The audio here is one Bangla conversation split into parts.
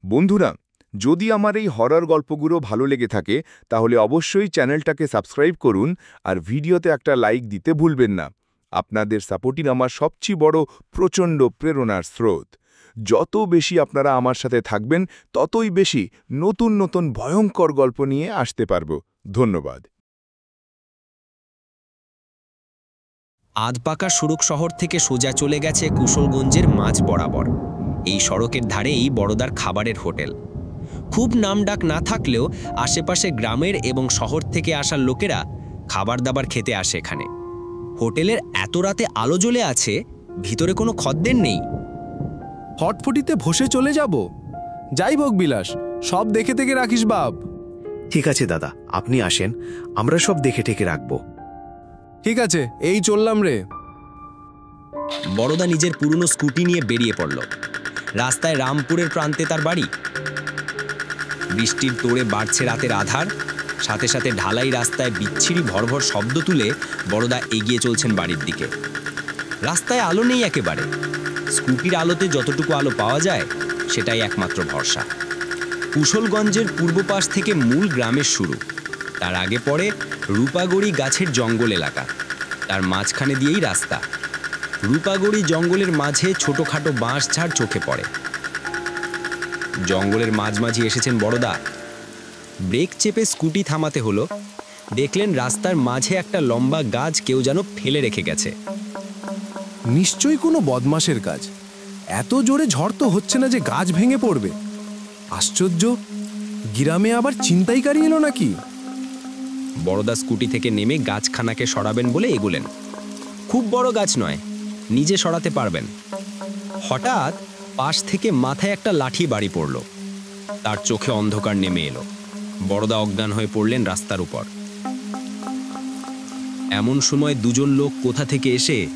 বন্ধুরা, যদি আমার এই হরর গল্পগুলো ভালো লেগে থাকে তাহলে অবশ্যই চ্যানেলটাকে সাবস্ক্রাইব করুন আর ভিডিওতে একটা লাইক দিতে ভুলবেন না। আপনাদের সাপোর্টই আমার সবচেয়ে বড় প্রচণ্ড প্রেরণার স্রোত। যত বেশি আপনারা আমার সাথে থাকবেন ততই বেশি নতুন নতুন ভয়ঙ্কর গল্প নিয়ে আসতে পারব। ধন্যবাদ। আধপাকা সড়ক শহর থেকে সোজা চলে গেছে কুশলগঞ্জের মাঝ বরাবর। এই সড়কের ধারেই বড়দার খাবারের হোটেল। খুব নামডাক না থাকলেও আশেপাশে গ্রামের এবং শহর থেকে আসা লোকেরা খাবার দাবার খেতে আসে এখানে। হোটেলের এত রাতে আলো জ্বলে আছে, ভিতরে কোনো খদ্দের নেই। হটফটিতে বসে চলে যাব। যাই ভোগ বিলাস, সব দেখে থেকে রাখিস বাপ। ঠিক আছে দাদা, আপনি আসেন, আমরা সব দেখে টেকে রাখব। ঠিক আছে, এই চললাম রে। বড়দা নিজের পুরনো স্কুটি নিয়ে বেরিয়ে পড়ল। রাস্তায় রামপুরের প্রান্তে তার বাড়ি। বৃষ্টির তোড়ে বাড়ছে রাতের আধার, সাথে সাথে ঢালাই রাস্তায় বিচ্ছিরি ভরভর শব্দ তুলে বড়দা এগিয়ে চলছেন বাড়ির দিকে। রাস্তায় আলো নেই একেবারে। স্কুটির আলোতে যতটুকু আলো পাওয়া যায় সেটাই একমাত্র ভরসা। কুশলগঞ্জের পূর্ব পাশ থেকে মূল গ্রামের শুরু। তার আগে পড়ে রূপাগড়ি গাছের জঙ্গল এলাকা, তার মাঝখানে দিয়েই রাস্তা। রূপাগড়ি জঙ্গলের মাঝে ছোটখাটো বাঁশঝাড় চোখে পড়ে। জঙ্গলের মাঝামাঝি এসেছেন বড়দা। ব্রেক চেপে স্কুটি থামাতে হলো। দেখলেন রাস্তার মাঝে একটা লম্বা গাছ কেউ যেন ফেলে রেখে গেছে। নিশ্চয়ই কোনো বদমাশের কাজ। এত জোরে ঝড় তো হচ্ছে না যে গাছ ভেঙে পড়বে। আশ্চর্য, গ্রামে আবার ছিনতাইকারী এলো নাকি? বড়দা স্কুটি থেকে নেমে গাছখানাকে সরাবেন বলে এগুলেন। খুব বড় গাছ নয়, নিজে সরাতে পারবেন। হঠাৎ পাশ থেকে মাথায় একটা লাঠি বাড়ি পড়ল। তার চোখে অন্ধকার নেমে এলো। বড়দা অজ্ঞান হয়ে পড়লেন রাস্তার উপর। এমন সময় দুজন লোক কোথা থেকে এসে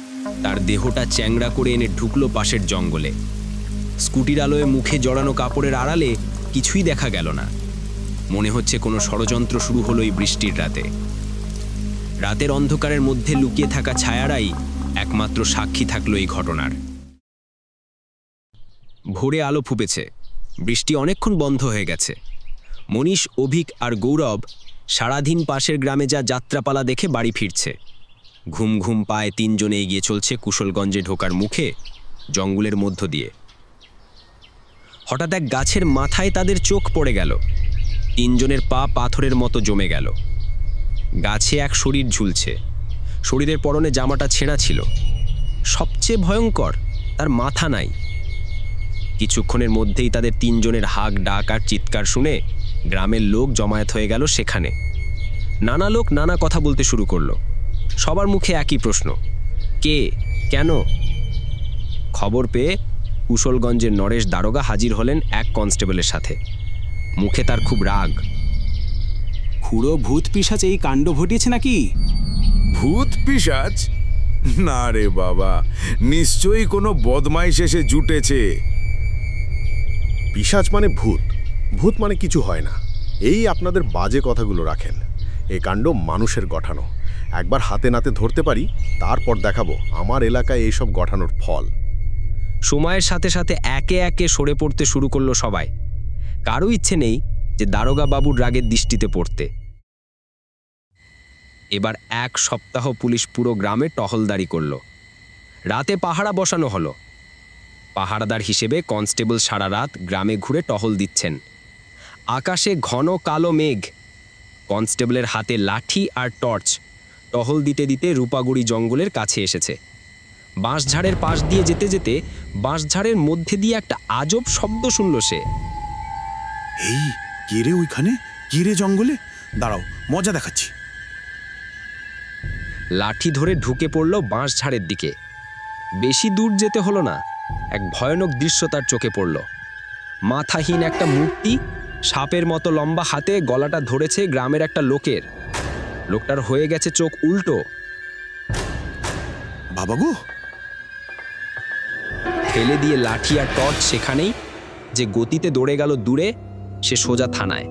তার দেহটা চ্যাংড়া করে এনে ঢুকলো পাশের জঙ্গলে। স্কুটির আলোয় মুখে জড়ানো কাপড়ের আড়ালে কিছুই দেখা গেল না। মনে হচ্ছে কোনো ষড়যন্ত্র শুরু হলো এই বৃষ্টির রাতে। রাতের অন্ধকারের মধ্যে লুকিয়ে থাকা ছায়ারাই একমাত্র সাক্ষী থাকলো এই ঘটনার। ভোরে আলো ফুপেছে, বৃষ্টি অনেকক্ষণ বন্ধ হয়ে গেছে। মনীষ, অভিক আর গৌরব সারাদিন পাশের গ্রামে যা যাত্রাপালা দেখে বাড়ি ফিরছে। ঘুম ঘুম পায়ে তিনজনে এগিয়ে চলছে কুশলগঞ্জে ঢোকার মুখে জঙ্গলের মধ্য দিয়ে। হঠাৎ এক গাছের মাথায় তাদের চোখ পড়ে গেল। তিনজনের পা পাথরের মতো জমে গেল। গাছে এক শরীর ঝুলছে। শরীরের পরনে জামাটা ছেঁড়া ছিল। সবচেয়ে ভয়ঙ্কর, তার মাথা নাই। কিছুক্ষণের মধ্যেই তাদের তিনজনের হাঁক ডাক আর চিৎকার শুনে গ্রামের লোক জমায়েত হয়ে গেল সেখানে। নানা লোক নানা কথা বলতে শুরু করলো। সবার মুখে একই প্রশ্ন, কে, কেন? খবর পেয়ে কুশলগঞ্জের নরেশ দারোগা হাজির হলেন এক কনস্টেবলের সাথে। মুখে তার খুব রাগ। খুড়ো ভূত পিশাচ এই কাণ্ড ঘটিয়েছে নাকি? ভূত পিশাচ? না রে বাবা, নিশ্চয়ই কোনো বদমাইশ এসে জুটেছে। পিশাচ মানে ভূত, ভূত মানে কিছু হয় না। এই আপনাদের বাজে কথাগুলো রাখেন। এই কাণ্ড মানুষের গঠানো। একবার হাতে নাতে ধরতে পারি, তারপর দেখাবো আমার এলাকায় এইসব গঠানোর ফল। সময়ের সাথে সাথে একে একে সরে পড়তে শুরু করলো সবাই। কারো ইচ্ছে নেই যে দারোগা বাবুর রাগের দৃষ্টিতে পড়তে। এবার এক সপ্তাহ পুলিশ পুরো গ্রামে টহলদারি করল। রাতে পাহারা বসানো হলো। পাহারাদার হিসেবে কনস্টেবল সারা রাত গ্রামে ঘুরে টহল দিচ্ছেন। আকাশে ঘন কালো মেঘ। কনস্টেবলের হাতে লাঠি আর টর্চ। টহল দিতে দিতে রূপাগুড়ি জঙ্গলের কাছে এসেছে। বাঁশঝাড়ের পাশ দিয়ে যেতে যেতে বাঁশঝাড়ের মধ্যে দিয়ে একটা আজব শব্দ শুনল সে। এই কে রে ওইখানে? কে রে জঙ্গলে? দাঁড়াও, মজা দেখাচ্ছি। লাঠি ধরে ঢুকে পড়ল বাঁশঝাড়ের দিকে। বেশি দূর যেতে হলো না, এক ভয়ানক দৃশ্য তার চোখে পড়ল। মাথাহীন একটা মূর্তি সাপের মতো লম্বা হাতে গলাটা ধরেছে গ্রামের একটা লোকের। লোকটার হয়ে গেছে চোখ উল্টো। বাবা গো! ফেলে দিয়ে লাঠি আর টর্চ সেখানেই। যে গতিতে দৌড়ে গেল দূরে, সে সোজা থানায়।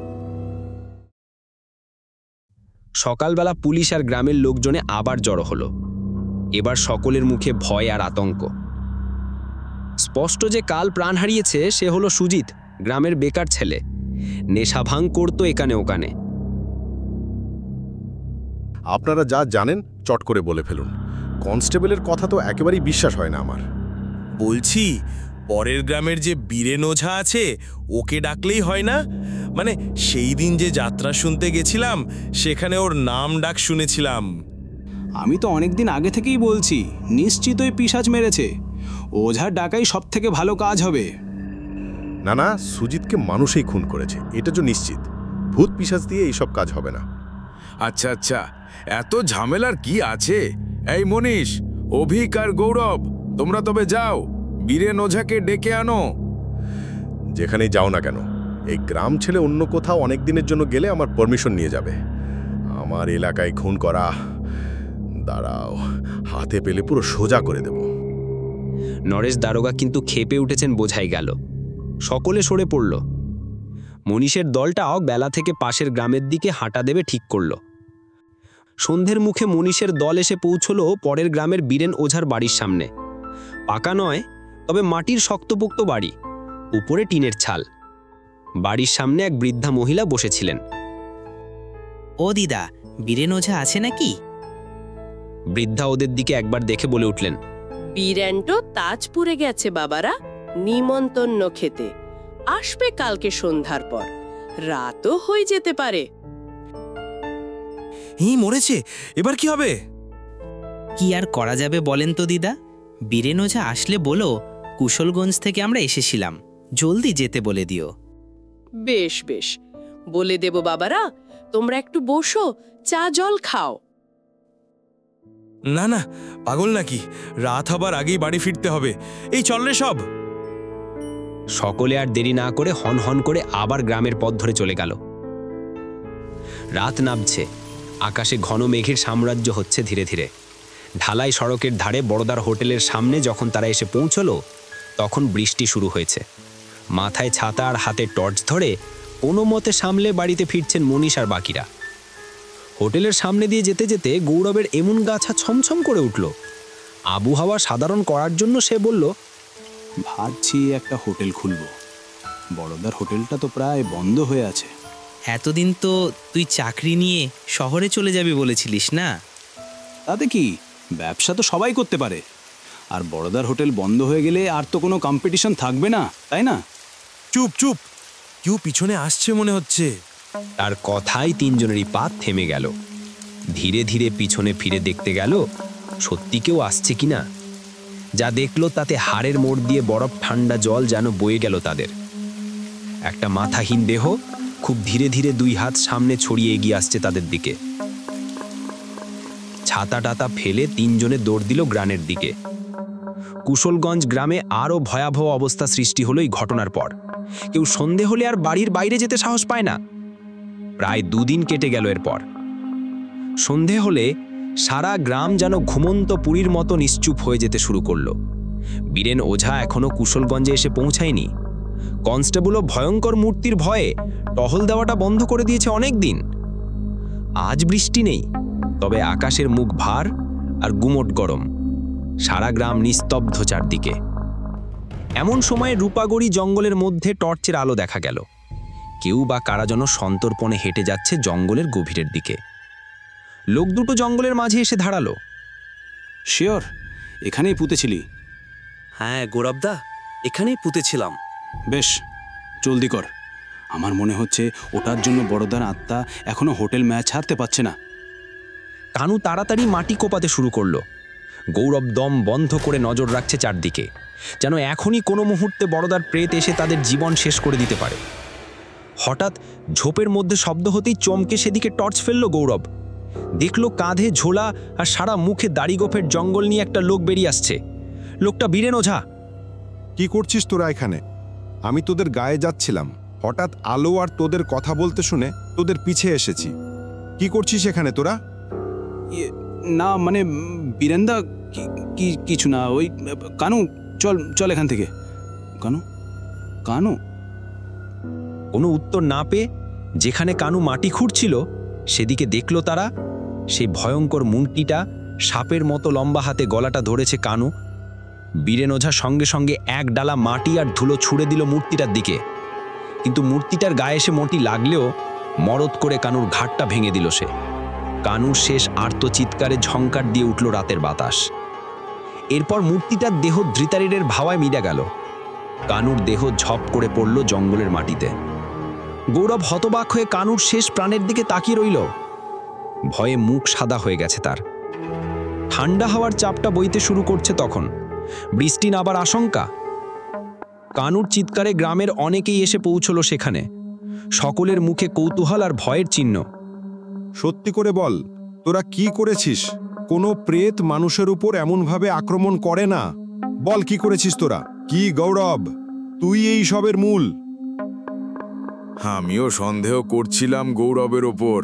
সকালবেলা পুলিশ আর গ্রামের লোকজনে আবার জড়ো হলো। এবার সকলের মুখে ভয় আর আতঙ্ক। স্পষ্ট যে কাল প্রাণ হারিয়েছে সে হলো সুজিত, গ্রামের বেকার ছেলে, নেশা ভাঙ করতো এখানে ওখানে। আপনারা যা জানেন চট করে বলে ফেলুন। কনস্টেবলের কথা তো একেবারেই বিশ্বাস হয় না আমার। বলছি, পরের গ্রামের যে বীরেন ওঝা আছে ওকে ডাকলেই হয় না? মানে সেই দিন যে যাত্রা শুনতে গেছিলাম সেখানে ওর নাম ডাক শুনেছিলাম। আমি তো অনেকদিন আগে থেকেই বলছি, নিশ্চিত ওই পিশাচ মেরেছে। ওঝার ডাকাই সব থেকে ভালো কাজ হবে। না না, সুজিতকে মানুষই খুন করেছে, এটা তো নিশ্চিত। ভূত পিশাচ দিয়ে এইসব কাজ হবে না। আচ্ছা আচ্ছা, এত ঝামেলার কি আছে? এই মনীষ, অভিক আর গৌরব, তোমরা তবে যাও, বীরেন ওঝাকে ডেকে আনো। যেখানেই যাও না কেন, এই গ্রাম ছেলে অন্য কোথাও অনেক দিনের জন্য গেলে আমার পারমিশন নিয়ে যাবে। আমার এলাকায় খুন করা, দাঁড়াও, হাতে পেলে পুরো সোজা করে দেব। নরেশ দারোগা কিন্তু ক্ষেপে উঠেছেন বোঝাই গেল। সকলে সরে পড়ল। মনীষের দলটাও বেলা থেকে পাশের গ্রামের দিকে হাঁটা দেবে ঠিক করল। সন্ধ্যের মুখে মনীষের দল এসে পৌঁছলো পরের গ্রামের বীরেন ওঝার বাড়ির সামনে। পাকা নয়, তবে মাটির শক্তপোক্ত বাড়ি, উপরে টিনের ছাল। বাড়ির সামনে এক বৃদ্ধা মহিলা বসেছিলেন। ও দিদা, বীরেন ওঝা আছে নাকি? বৃদ্ধা ওদের দিকে একবার দেখে বলে উঠলেন, বীরেনটো তাজপুরে গেছে বাবারা, নিমন্তন্ন খেতে। আসবে কালকে সন্ধ্যার পর, রাতও হয়ে যেতে পারে। মরেছে, এবার কি হবে? কি আর করা যাবে বলেন তো দিদা? বীরেন ওঝা আসলে বলো কুশলগঞ্জ থেকে আমরা এসেছিলাম, জলদি যেতে বলে দিও। বেশ বেশ, বলে দেব বাবারা। তোমরা একটু বসো, চা জল খাও। না না, পাগল নাকি? রাত হবার আগেই বাড়ি ফিরতে হবে। এই চল রে সব। সকলে আর দেরি না করে হন হন করে আবার গ্রামের পথ ধরে চলে গেল। রাত নামছে, আকাশে ঘন মেঘের সাম্রাজ্য হচ্ছে ধীরে ধীরে। ঢালাই সড়কের ধারে বড়দার হোটেলের সামনে যখন তারা এসে পৌঁছলো, তখন বৃষ্টি শুরু হয়েছে। মাথায় ছাতা আর হাতে টর্চ ধরে কোনো মতে সামলে বাড়িতে ফিরছেন মনীষ আর বাকিরা। হোটেলের সামনে দিয়ে যেতে যেতে গৌরবের এমন গাছা ছমছম করে উঠল। আবহাওয়া সাধারণ করার জন্য সে বলল, ভাবছি একটা হোটেল খুলব। বড়দার হোটেলটা তো প্রায় বন্ধ হয়ে আছে। এতদিন তো তুই চাকরি নিয়ে শহরে চলে যাবি বলেছিলিস না? তাতে কি, ব্যবসা তো সবাই করতে পারে। আর বড়দার হোটেল বন্ধ হয়ে গেলে আর তো কোনো কম্পিটিশন থাকবে না, তাই না? চুপ চুপ, কেউ পিছনে আসছে মনে হচ্ছে। তার কথাই তিনজনেরই পা থেমে গেল। ধীরে ধীরে পিছনে ফিরে দেখতে গেল সত্যি কেউ আসছে কিনা। যা দেখল তাতে হাড়ের মোড় দিয়ে বরফ ঠান্ডা জল যেন বয়ে গেল তাদের। একটা মাথাহীন দেহ খুব ধীরে ধীরে দুই হাত সামনে ছড়িয়ে এগিয়ে আসছে তাদের দিকে। ছাতা টাতা ফেলে তিনজনে দৌড় দিল গ্রামের দিকে। কুশলগঞ্জ গ্রামে আরও ভয়াবহ অবস্থা সৃষ্টি হলো এই ঘটনার পর। কেউ সন্ধে হলে আর বাড়ির বাইরে যেতে সাহস পায় না। প্রায় দুদিন কেটে গেল এরপর। সন্ধে হলে সারা গ্রাম যেন ঘুমন্ত পুরীর মতো নিশ্চুপ হয়ে যেতে শুরু করলো। বীরেন ওঝা এখনো কুশলগঞ্জে এসে পৌঁছায়নি। কনস্টেবলও ভয়ঙ্কর মূর্তির ভয়ে টহল দেওয়াটা বন্ধ করে দিয়েছে অনেক দিন। আজ বৃষ্টি নেই, তবে আকাশের মুখ ভার আর গুমোট গরম। সারা গ্রাম নিস্তব্ধ চারদিকে। এমন সময় রূপাগড়ি জঙ্গলের মধ্যে টর্চের আলো দেখা গেল। কেউ বা কারা যেন সন্তর্পণে হেঁটে যাচ্ছে জঙ্গলের গভীরের দিকে। লোক দুটো জঙ্গলের মাঝে এসে দাঁড়ালো। শিওর এখানেই পুঁতেছিলি? হ্যাঁ গৌরবদা, এখানেই পুঁতেছিলাম। বেশ, জলদি কর। আমার মনে হচ্ছে ওটার জন্য বড়দার আত্মা এখনো হোটেল ম্যাচ হারতে পারছে না। কানু তাড়াতাড়ি মাটি কোপাতে শুরু করলো। গৌরব দম বন্ধ করে নজর রাখছে চারদিকে, যেন এখনই কোনো মুহূর্তে বড়দার প্রেত এসে তাদের জীবন শেষ করে দিতে পারে। হঠাৎ ঝোপের মধ্যে শব্দ হতেই চমকে সেদিকে টর্চ ফেলল গৌরব। দেখল কাঁধে ঝোলা আর সারা মুখে দাড়িগোফের জঙ্গল নিয়ে একটা লোক বেরিয়ে আসছে। লোকটা বীরেন ওঝা। কি করছিস তোরা এখানে? আমি তোদের গায়ে যাচ্ছিলাম, হঠাৎ আলো আর তোদের কথা বলতে শুনে তোদের পিছে এসেছি। কি করছিস এখানে তোরা? না মানে বীরেন্দা, কিছু না। ওই কানু, চল চল এখান থেকে। কানু কানু কোনো উত্তর না পেয়ে যেখানে কানু মাটি খুঁড়ছিল সেদিকে দেখল তারা। সেই ভয়ঙ্কর মূর্তিটা সাপের মতো লম্বা হাতে গলাটা ধরেছে কানু। বীরেন ওঝা সঙ্গে সঙ্গে এক ডালা মাটি আর ধুলো ছুঁড়ে দিল মূর্তিটার দিকে। কিন্তু মূর্তিটার গায়ে এসে মটি লাগলেও মরদ করে কানুর ঘাটটা ভেঙে দিল সে। কানুর শেষ আর্তচিৎকারে ঝংকার দিয়ে উঠল রাতের বাতাস। এরপর মূর্তিটার দেহ ধৃতারিরের ভাওয়ায় মিডে গেল। কানুর দেহ ঝপ করে পড়ল জঙ্গলের মাটিতে। গৌরব হতবাক হয়ে কানুর শেষ প্রাণের দিকে তাকিয়ে রইল। ভয়ে মুখ সাদা হয়ে গেছে তার। ঠান্ডা হাওয়ার চাপটা বইতে শুরু করছে তখন। বৃষ্টি নাবার আশঙ্কা। কানুর চিৎকারে গ্রামের অনেকেই এসে পৌঁছল সেখানে। সকলের মুখে কৌতূহল আর ভয়ের চিহ্ন। সত্যি করে বল, তোরা কি করেছিস? কোনো প্রেত মানুষের উপর এমনভাবে আক্রমণ করে না। বল কি করেছিস তোরা? কি গৌরব, তুই এই সবের মূল? আমিও সন্দেহ করছিলাম গৌরবের ওপর।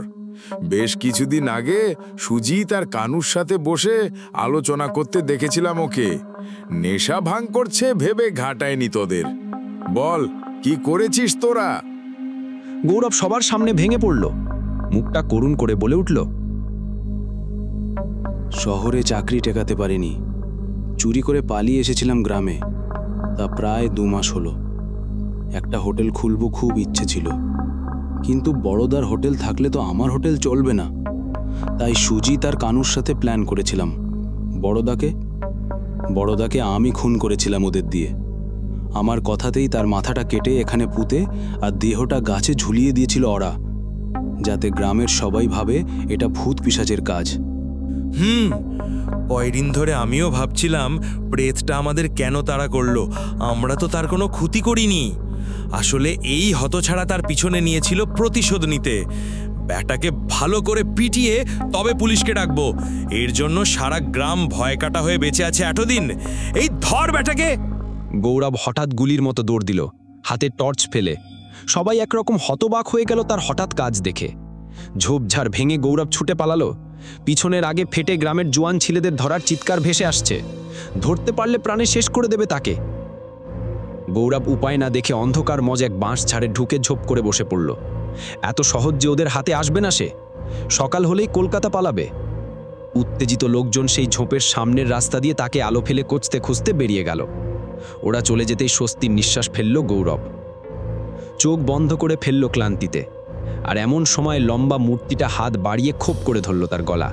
বেশ কিছুদিন আগে সুজিত আর কানুর সাথে বসে আলোচনা করতে দেখেছিলাম ওকে। নেশা ভাঙ করছে ভেবে ঘাটায়নি তোদের। বল কি করেছিস তোরা? গৌরব সবার সামনে ভেঙে পড়ল। মুখটা করুণ করে বলে উঠল, শহরে চাকরি টেকাতে পারিনি, চুরি করে পালিয়ে এসেছিলাম গ্রামে। তা প্রায় 2 মাস হলো। একটা হোটেল খুলব খুব ইচ্ছে ছিল, কিন্তু বড়দার হোটেল থাকলে তো আমার হোটেল চলবে না। তাই সুজিত আর কানুর সাথে প্ল্যান করেছিলাম। বড়দাকে আমি খুন করেছিলাম ওদের দিয়ে। আমার কথাতেই তার মাথাটা কেটে এখানে পুঁতে আর দেহটা গাছে ঝুলিয়ে দিয়েছিল ওরা, যাতে গ্রামের সবাই ভাবে এটা ভূত পিশাচের কাজ। কয়দিন ধরে আমিও ভাবছিলাম প্রেতটা আমাদের কেন তাড়া করলো। আমরা তো তার কোনো ক্ষতি করিনি। আসলে এই হতছাড়া তার পিছনে নিয়েছিল প্রতিশোধ নিতে। ব্যাটাকে ভালো করে পিটিয়ে তবে পুলিশকে ডাকবো। এর জন্য সারা গ্রাম ভয় কাটা হয়ে বেঁচে আছে এতদিন। এই ধর ব্যাটাকে। গৌরব হঠাৎ গুলির মতো দৌড় দিল, হাতে টর্চ ফেলে। সবাই একরকম হতবাক হয়ে গেল তার হঠাৎ কাজ দেখে। ঝোপঝাড় ভেঙে গৌরব ছুটে পালালো। পিছনের আগে ফেটে গ্রামের জোয়ান ছেলেদের ধরার চিৎকার ভেসে আসছে। ধরতে পারলে প্রাণে শেষ করে দেবে তাকে। গৌরব উপায় না দেখে অন্ধকার মজ এক বাঁশ ঝাড়ে ঢুকে ঝোপ করে বসে পড়ল। এত সহজ যে ওদের হাতে আসবে না সে। সকাল হলেই কলকাতা পালাবে। উত্তেজিত লোকজন সেই ঝোপের সামনের রাস্তা দিয়ে তাকে আলো ফেলে খুঁজতে খুঁজতে বেরিয়ে গেল। ওরা চলে যেতেই স্বস্তির নিঃশ্বাস ফেলল গৌরব। চোখ বন্ধ করে ফেলল ক্লান্তিতে। আর এমন সময় লম্বা মূর্তিটা হাত বাড়িয়ে খোপ করে ধরল তার গলা।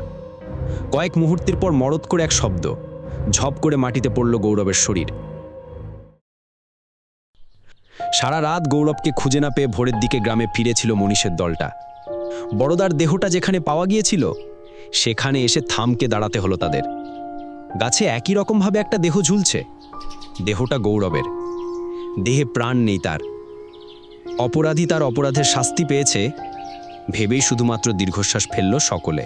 কয়েক মুহূর্তের পর মরদ করে এক শব্দ, ঝপ করে মাটিতে পড়ল গৌরবের শরীর। সারা রাত গৌরবকে খুঁজে না পেয়ে ভোরের দিকে গ্রামে ফিরেছিল মনীষের দলটা। বড়দার দেহটা যেখানে পাওয়া গিয়েছিল সেখানে এসে থামকে দাঁড়াতে হলো তাদের। গাছে একই রকমভাবে একটা দেহ ঝুলছে। দেহটা গৌরবের। দেহে প্রাণ নেই তার। অপরাধী তার অপরাধের শাস্তি পেয়েছে ভেবেই শুধুমাত্র দীর্ঘশ্বাস ফেলল সকলে।